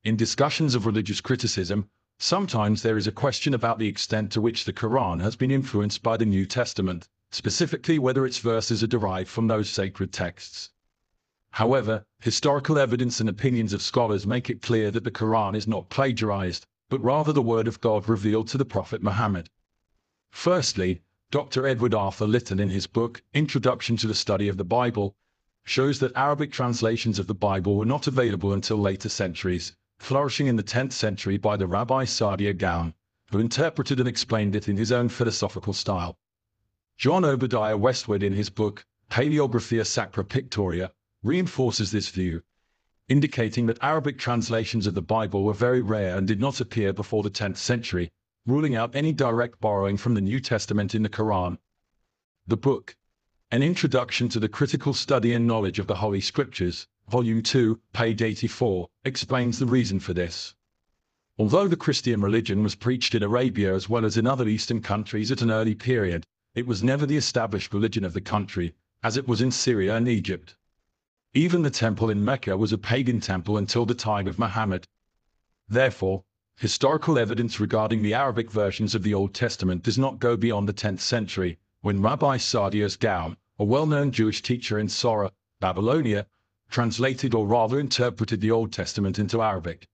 In discussions of religious criticism, sometimes there is a question about the extent to which the Quran has been influenced by the New Testament, specifically whether its verses are derived from those sacred texts. However, historical evidence and opinions of scholars make it clear that the Quran is not plagiarized, but rather the word of God revealed to the Prophet Muhammad. Firstly, Dr. Edward Arthur Litton in his book, Introduction to the Study of the Bible, shows that Arabic translations of the Bible were not available until later centuries, flourishing in the 10th century by the Rabbi Saadias Gaon, who interpreted and explained it in his own philosophical style. John Obadiah Westwood in his book, Palaeographia Sacra Pictoria, reinforces this view, indicating that Arabic translations of the Bible were very rare and did not appear before the 10th century, ruling out any direct borrowing from the New Testament in the Quran. The book, An Introduction to the Critical Study and Knowledge of the Holy Scriptures, Volume 2, page 84, explains the reason for this. Although the Christian religion was preached in Arabia as well as in other Eastern countries at an early period, it was never the established religion of the country, as it was in Syria and Egypt. Even the temple in Mecca was a pagan temple until the time of Muhammad. Therefore, historical evidence regarding the Arabic versions of the Old Testament does not go beyond the 10th century, when Rabbi Saadias Gaon, a well-known Jewish teacher in Sora, Babylonia, translated or rather interpreted the Old Testament into Arabic.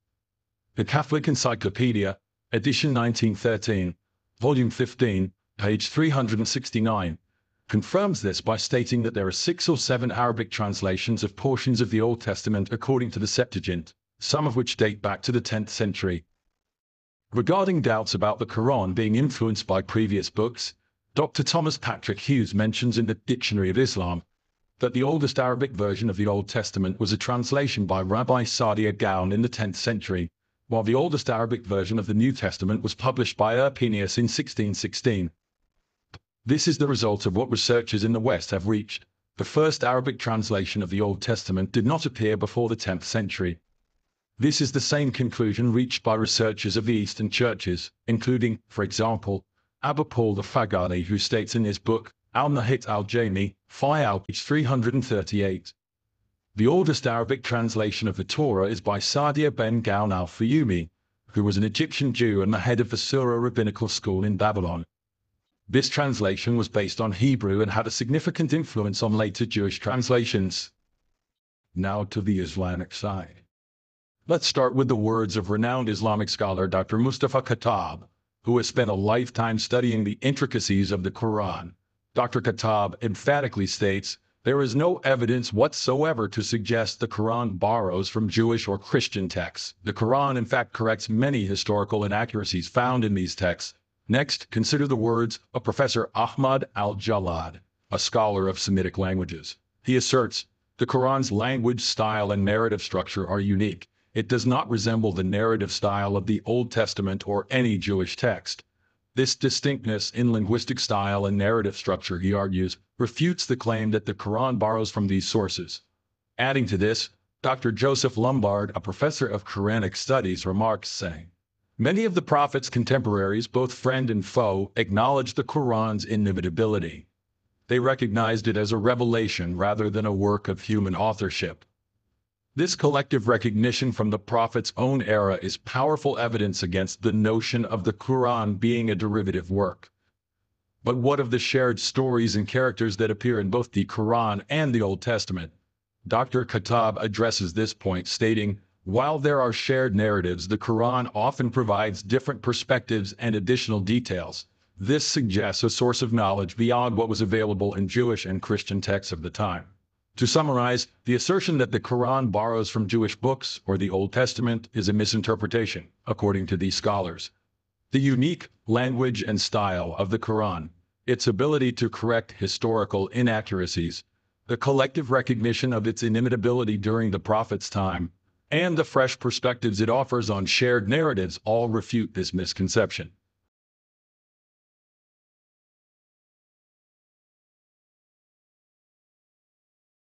The Catholic Encyclopedia, edition 1913, volume 15, page 369, confirms this by stating that there are 6 or 7 Arabic translations of portions of the Old Testament according to the Septuagint, some of which date back to the 10th century. Regarding doubts about the Quran being influenced by previous books, Dr. Thomas Patrick Hughes mentions in the Dictionary of Islam that the oldest Arabic version of the Old Testament was a translation by Rabbi Saadias Gaon in the 10th century, while the oldest Arabic version of the New Testament was published by Urpenius in 1616. This is the result of what researchers in the West have reached. The first Arabic translation of the Old Testament did not appear before the 10th century. This is the same conclusion reached by researchers of the Eastern churches, including, for example, Abba Paul the Fagani, who states in his book, Al-Nahit al-Jami, page 338. The oldest Arabic translation of the Torah is by Saadia ben Gaon al-Fayumi, who was an Egyptian Jew and the head of the Surah rabbinical school in Babylon. This translation was based on Hebrew and had a significant influence on later Jewish translations. Now to the Islamic side. Let's start with the words of renowned Islamic scholar Dr. Mustafa Khattab, who has spent a lifetime studying the intricacies of the Quran. Dr. Khattab emphatically states, "There is no evidence whatsoever to suggest the Quran borrows from Jewish or Christian texts. The Quran in fact corrects many historical inaccuracies found in these texts." Next, consider the words of Professor Ahmad al-Jalad, a scholar of Semitic languages. He asserts, the Quran's language, style, and narrative structure are unique. It does not resemble the narrative style of the Old Testament or any Jewish text. This distinctness in linguistic style and narrative structure, he argues, refutes the claim that the Quran borrows from these sources. Adding to this, Dr. Joseph Lombard, a professor of Quranic studies, remarks, saying, "Many of the Prophet's contemporaries, both friend and foe, acknowledged the Quran's inimitability. They recognized it as a revelation rather than a work of human authorship. This collective recognition from the Prophet's own era is powerful evidence against the notion of the Quran being a derivative work. But what of the shared stories and characters that appear in both the Quran and the Old Testament?" Dr. Khattab addresses this point, stating, "While there are shared narratives, the Quran often provides different perspectives and additional details. This suggests a source of knowledge beyond what was available in Jewish and Christian texts of the time." To summarize, the assertion that the Quran borrows from Jewish books or the Old Testament is a misinterpretation, according to these scholars. The unique language and style of the Quran, its ability to correct historical inaccuracies, the collective recognition of its inimitability during the Prophet's time, and the fresh perspectives it offers on shared narratives all refute this misconception.